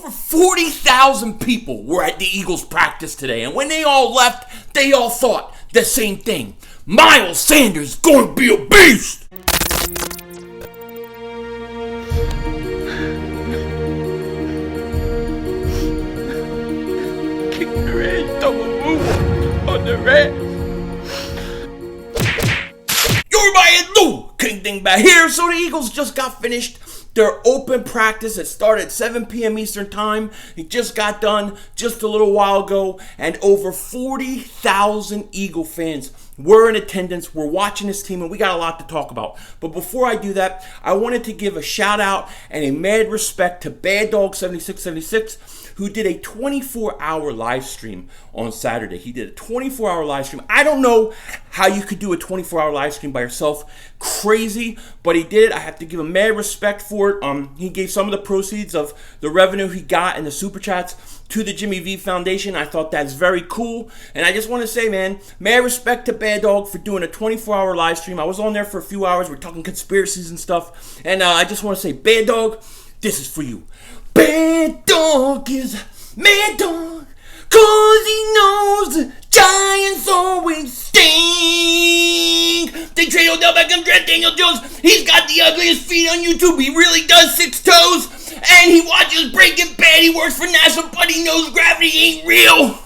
Over 40,000 people were at the Eagles practice today, and when they all left, they all thought the same thing. Miles Sanders gonna be a beast! Kick the red, double move on the red. Everybody new King Ding back here. So the Eagles just got finished their open practice. It started at 7 p.m. Eastern time. It just got done just a little while ago, and over 40,000 Eagle fans were in attendance. We're watching this team, and we got a lot to talk about. But before I do that, I wanted to give a shout out and a mad respect to Baddog 7676, who did a 24-hour live stream on Saturday. He did a 24-hour live stream. I don't know how you could do a 24-hour live stream by yourself. Crazy, but he did it. I have to give him mad respect for it. He gave some of the proceeds of the revenue he got in the Super Chats to the Jimmy V Foundation. I thought that's very cool. And I just want to say, man, mad respect to Baddog for doing a 24-hour live stream. I was on there for a few hours. We're talking conspiracies and stuff. And I just want to say, Baddog, this is for you. Baddog is mad dog, 'cause he knows the Giants always stink. They trade Odell Beckham, draft Daniel Jones. He's got the ugliest feet on YouTube. He really does 6 toes. And he watches Breaking Bad. He works for NASA, but he knows gravity ain't real.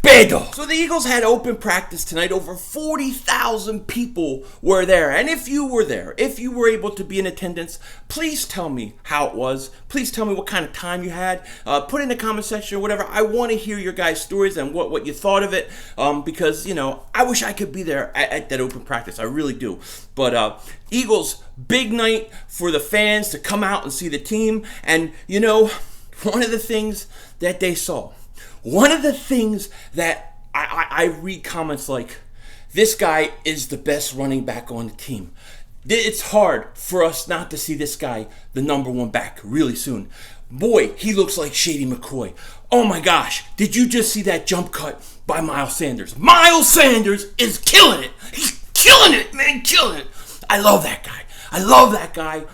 Baddog. So the Eagles had open practice tonight. Over 40,000 people were there. And if you were there, if you were able to be in attendance, please tell me how it was. Please tell me what kind of time you had. Put in the comment section or whatever. I want to hear your guys' stories and what you thought of it. Because, you know, I wish I could be there at that open practice. I really do. But Eagles, big night for the fans to come out and see the team. And, you know, one of the things that they saw, one of the things that I read comments like, this guy is the best running back on the team. It's hard for us not to see this guy, the number 1 back, really soon. Boy, he looks like Shady McCoy. Oh my gosh, did you just see that jump cut by Miles Sanders? Miles Sanders is killing it. He's killing it, man, killing it. I love that guy. I love that guy.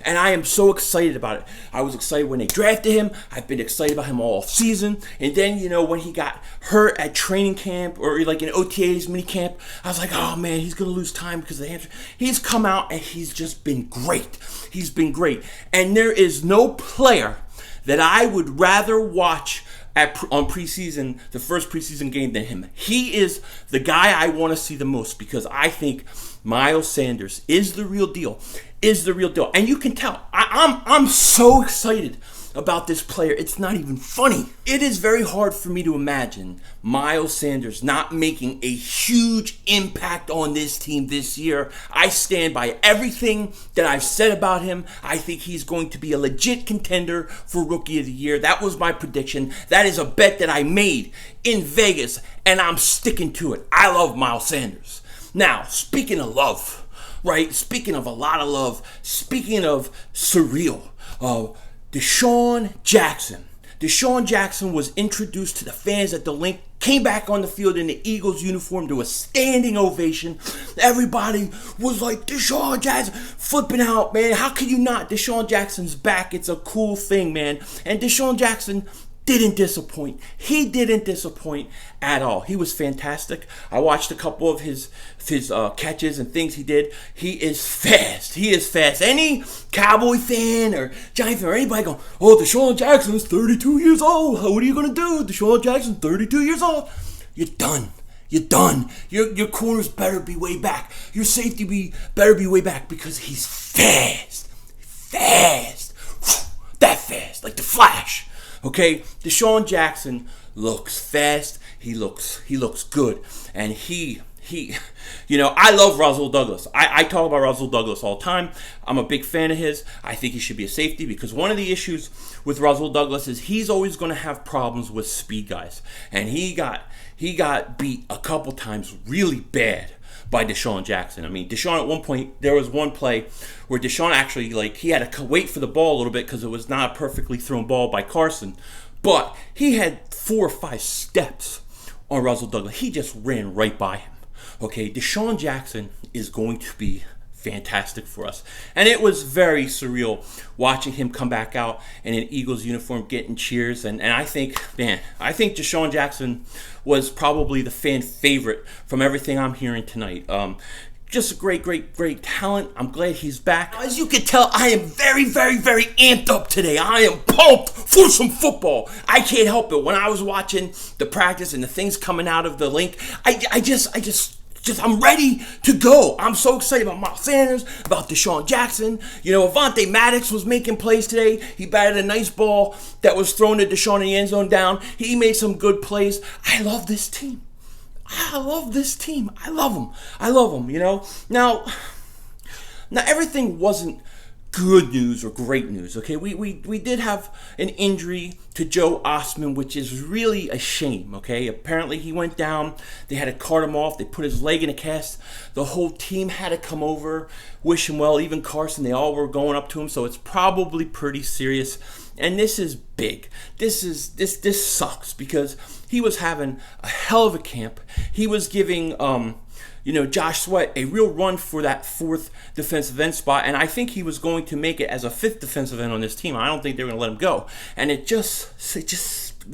And I am so excited about it. I was excited when they drafted him. I've been excited about him all season. And then, you know, when he got hurt at training camp or like in OTA's mini camp, I was like, oh man, he's going to lose time because of the hamstring. He's come out and he's just been great. He's been great. And there is no player that I would rather watch on preseason, the first preseason game, than him. He is the guy I want to see the most because I think Miles Sanders is the real deal. And you can tell. I'm so excited about this player. It's not even funny. It is very hard for me to imagine Miles Sanders not making a huge impact on this team this year. I stand by everything that I've said about him. I think he's going to be a legit contender for Rookie of the Year. That was my prediction. That is a bet that I made in Vegas, and I'm sticking to it. I love Miles Sanders. Now, speaking of love, right? Speaking of a lot of love, speaking of surreal, Desean Jackson. Desean Jackson was introduced to the fans at the Linc, came back on the field in the Eagles uniform to a standing ovation. Everybody was like, Desean Jackson, flipping out, man. How can you not? Desean Jackson's back. It's a cool thing, man. And Desean Jackson didn't disappoint. He didn't disappoint at all. He was fantastic. I watched a couple of his catches and things he did. He is fast. He is fast. Any Cowboy fan or Giant fan or anybody going, oh, Desean Jackson's 32 years old. What are you going to do? Desean Jackson's 32 years old. You're done. You're done. Your corners better be way back. Your safety better be way back because he's fast. Fast. That fast. Like the Flash. Okay, Desean Jackson looks fast. He looks good, and he, you know, I love Rasul Douglas. I talk about Rasul Douglas all the time. I'm a big fan of his. I think he should be a safety because one of the issues with Rasul Douglas is he's always going to have problems with speed guys, and he got beat a couple times really bad by Desean Jackson. I mean, Desean at one point, there was one play where Desean actually, like, he had to wait for the ball a little bit because it was not a perfectly thrown ball by Carson. But he had 4 or 5 steps on Rasul Douglas. He just ran right by him. Okay, Desean Jackson is going to be fantastic for us. And it was very surreal watching him come back out in an Eagles uniform getting cheers. And I think, Desean Jackson was probably the fan favorite from everything I'm hearing tonight. Just a great talent. I'm glad he's back. As you can tell, I am very amped up today. I am pumped for some football. I can't help it. When I was watching the practice and the things coming out of the Linc, I'm ready to go. I'm so excited about Miles Sanders, about Desean Jackson. Avonte Maddox was making plays today. He batted a nice ball that was thrown to Desean in the end zone down. He made some good plays. I love this team. I love them. Now everything wasn't good news or great news, okay? We did have an injury to Joe Osmond, which is really a shame, okay? Apparently he went down, they had to cart him off, they put his leg in a cast, the whole team had to come over, wish him well, even Carson, they all were going up to him, so it's probably pretty serious. And this is big. This sucks because he was having a hell of a camp. He was giving Josh Sweat a real run for that 4th defensive end spot, and I think he was going to make it as a 5th defensive end on this team. I don't think they were going to let him go. And we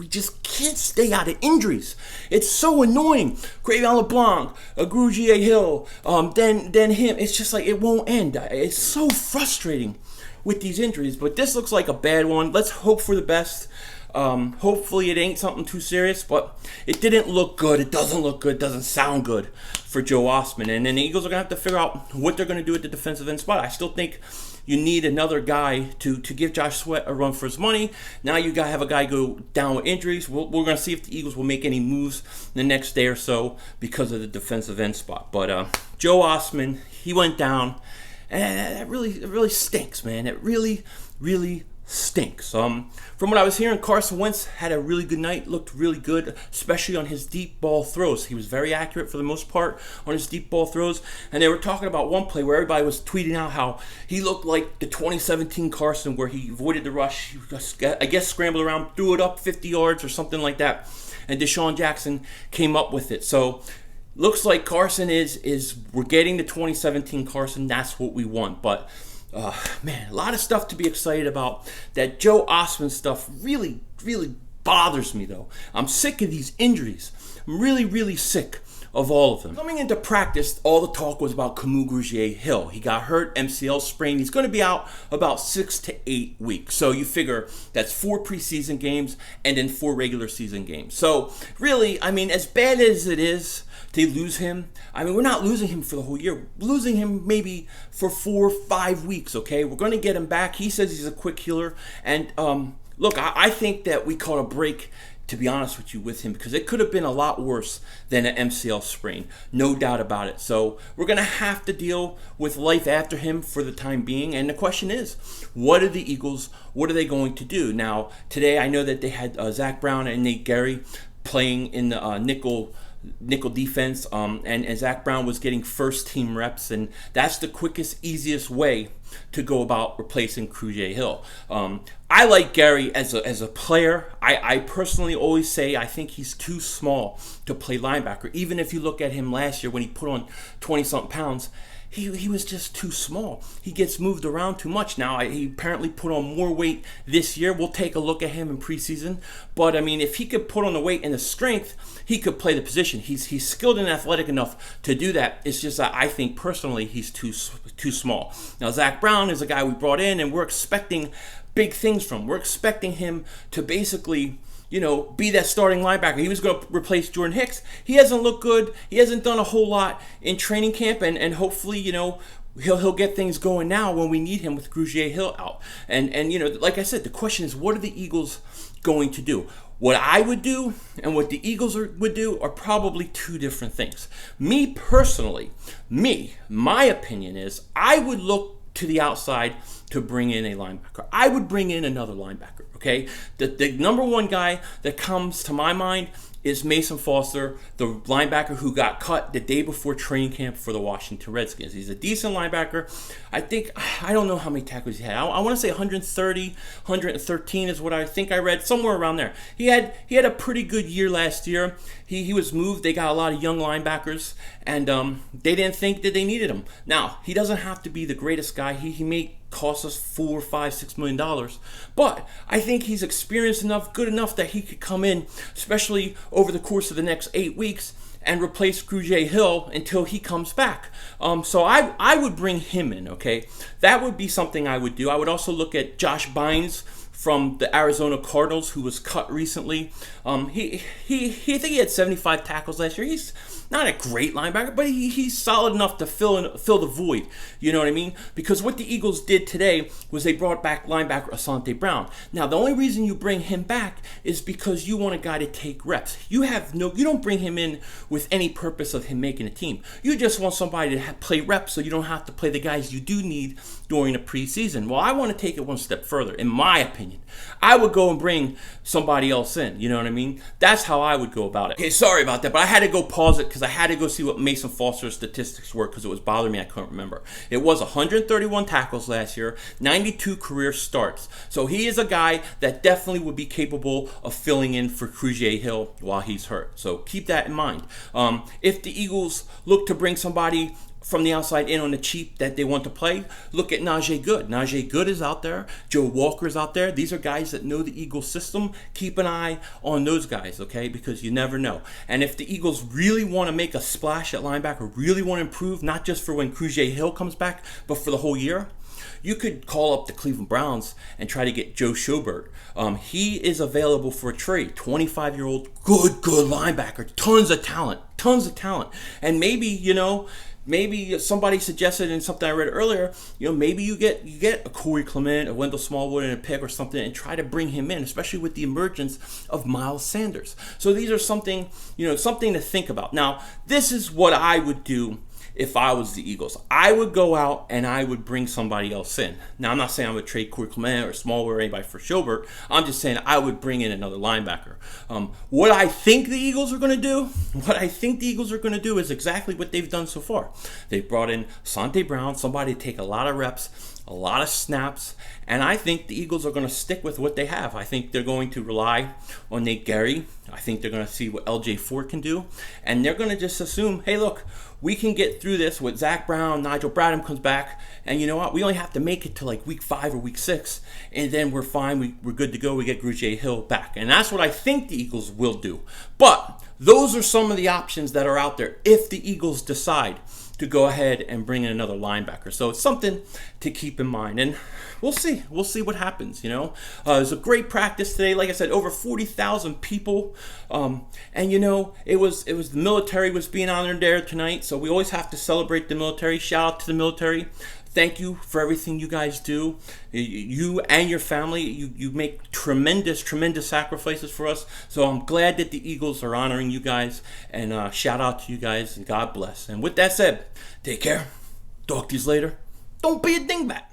just can't stay out of injuries. It's so annoying. Craven LeBlanc, Krugier-Hill, then him. It's just like it won't end. It's so frustrating with these injuries, but this looks like a bad one. Let's hope for the best. Hopefully it ain't something too serious, but it didn't look good. It doesn't look good. It doesn't sound good for Joe Osmond. And then the Eagles are going to have to figure out what they're going to do at the defensive end spot. I still think you need another guy to give Josh Sweat a run for his money. Now you got to have a guy go down with injuries. We're going to see if the Eagles will make any moves the next day or so because of the defensive end spot. But Joe Osmond, he went down. And it really stinks, man. It really stinks. From what I was hearing, Carson Wentz had a really good night, looked really good, especially on his deep ball throws. He was very accurate for the most part on his deep ball throws. And they were talking about one play where everybody was tweeting out how he looked like the 2017 Carson, where he avoided the rush. He, I guess, scrambled around, threw it up 50 yards or something like that. And Desean Jackson came up with it. So looks like Carson we're getting the 2017 Carson. That's what we want. But man, a lot of stuff to be excited about. That Joe Osmond stuff really bothers me, though. I'm sick of these injuries. I'm really sick of all of them. Coming into practice, all the talk was about Krugier-Hill. He got hurt, MCL sprain. He's going to be out about 6 to 8 weeks. So you figure that's 4 preseason games and then 4 regular season games. So really, I mean, as bad as it is to lose him, I mean, we're not losing him for the whole year. We're losing him maybe for 4 or 5 weeks, okay? We're going to get him back. He says he's a quick healer. And look, I think that we caught a break, to be honest with you, with him, because it could have been a lot worse than an MCL sprain, no doubt about it. So we're going to have to deal with life after him for the time being. And the question is, what are the Eagles, what are they going to do? Now, today I know that they had Zach Brown and Nate Gary playing in the nickel defense, and Zach Brown was getting first team reps, and that's the quickest, easiest way to go about replacing Krugier-Hill. I like Gary as a player. I personally always say I think he's too small to play linebacker. Even if you look at him last year when he put on 20-something pounds, he was just too small. He gets moved around too much. Now, he apparently put on more weight this year. We'll take a look at him in preseason. But, I mean, if he could put on the weight and the strength, he could play the position. He's skilled and athletic enough to do that. It's just that I think, personally, he's too small. Now, Zach Brown is a guy we brought in, and we're expecting big things from him. We're expecting him to basically, be that starting linebacker. He was going to replace Jordan Hicks. He hasn't looked good. He hasn't done a whole lot in training camp, and hopefully, he'll get things going now when we need him with Krugier-Hill out. And like I said, the question is, what are the Eagles going to do? What I would do and what the Eagles would do are probably two different things. Me personally, my opinion is I would look to the outside to bring in a linebacker. I would bring in another linebacker. Okay, the number one guy that comes to my mind is Mason Foster, the linebacker who got cut the day before training camp for the Washington Redskins. He's a decent linebacker. I don't know how many tackles he had. I want to say 130, 113 is what I think I read, somewhere around there. He had a pretty good year last year. He was moved. They got a lot of young linebackers, and they didn't think that they needed him. Now, he doesn't have to be the greatest guy. He may cost us $4, $5, $6 million, but I think he's experienced enough, good enough that he could come in, especially over the course of the next 8 weeks, and replace Krugier-Hill until he comes back. So I would bring him in. Okay, that would be something I would do. I would also look at Josh Bynes from the Arizona Cardinals, who was cut recently. I think he had 75 tackles last year. He's not a great linebacker, but he's solid enough to fill the void. You know what I mean? Because what the Eagles did today was they brought back linebacker Asante Brown. Now, the only reason you bring him back is because you want a guy to take reps. You don't bring him in with any purpose of him making a team. You just want somebody to play reps so you don't have to play the guys you do need during the preseason. Well, I want to take it one step further, in my opinion. I would go and bring somebody else in. You know what I mean? That's how I would go about it. Okay, sorry about that, but I had to go pause it because I had to go see what Mason Foster's statistics were because it was bothering me. I couldn't remember. It was 131 tackles last year, 92 career starts. So he is a guy that definitely would be capable of filling in for Krugier-Hill while he's hurt. So keep that in mind. If the Eagles look to bring somebody from the outside in on the cheap that they want to play, look at Najee Good. Najee Good is out there. Joe Walker is out there. These are guys that know the Eagles system. Keep an eye on those guys, okay? Because you never know. And if the Eagles really want to make a splash at linebacker, really want to improve, not just for when Krugier-Hill comes back, but for the whole year, you could call up the Cleveland Browns and try to get Joe Schobert. He is available for a trade. 25-year-old, good linebacker. Tons of talent. And maybe somebody suggested in something I read earlier, maybe you get a Corey Clement, a Wendell Smallwood, and a pick or something, and try to bring him in, especially with the emergence of Miles Sanders. So these are something to think about. Now, this is what I would do if I was the Eagles. I would go out and I would bring somebody else in. Now, I'm not saying I would trade Corey Clement or Smallwood or anybody for Schobert. I'm just saying I would bring in another linebacker. What I think the Eagles are going to do is exactly what they've done so far. They've brought in Asante Brown, somebody to take a lot of reps, a lot of snaps, and I think the Eagles are going to stick with what they have. I think they're going to rely on Nate Gary. I think they're going to see what LJ Ford can do, and they're going to just assume, hey, look, we can get through this with Zach Brown, Nigel Bradham comes back, and you know what? We only have to make it to like week 5 or week 6, and then we're fine. We're good to go. We get Krugier-Hill back, and that's what I think the Eagles will do. But those are some of the options that are out there if the Eagles decide to go ahead and bring in another linebacker. So it's something to keep in mind, and we'll see what happens. It was a great practice today. Like I said, over 40,000 people, and it was the military was being honored there tonight. So we always have to celebrate the military. Shout out to the military. Thank you for everything you guys do. You and your family, you make tremendous sacrifices for us. So I'm glad that the Eagles are honoring you guys. And shout out to you guys, and God bless. And with that said, take care. Talk to you later. Don't be a dingbat.